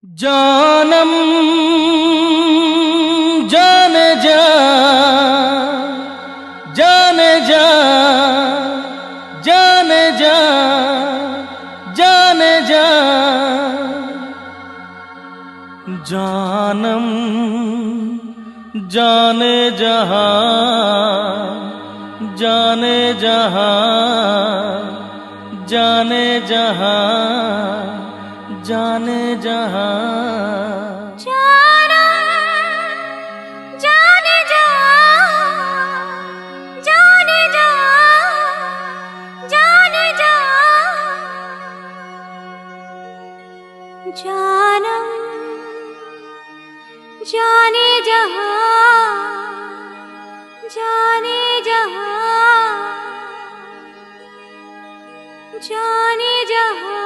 जानम जाने जा जाने जा जाने जा जाने जा जानम जाने जहां जाने जहां जाने जहां जाने जहां जाने जा जाने जा जाने जा जानम जाने जहां जाने जहां जाने जहां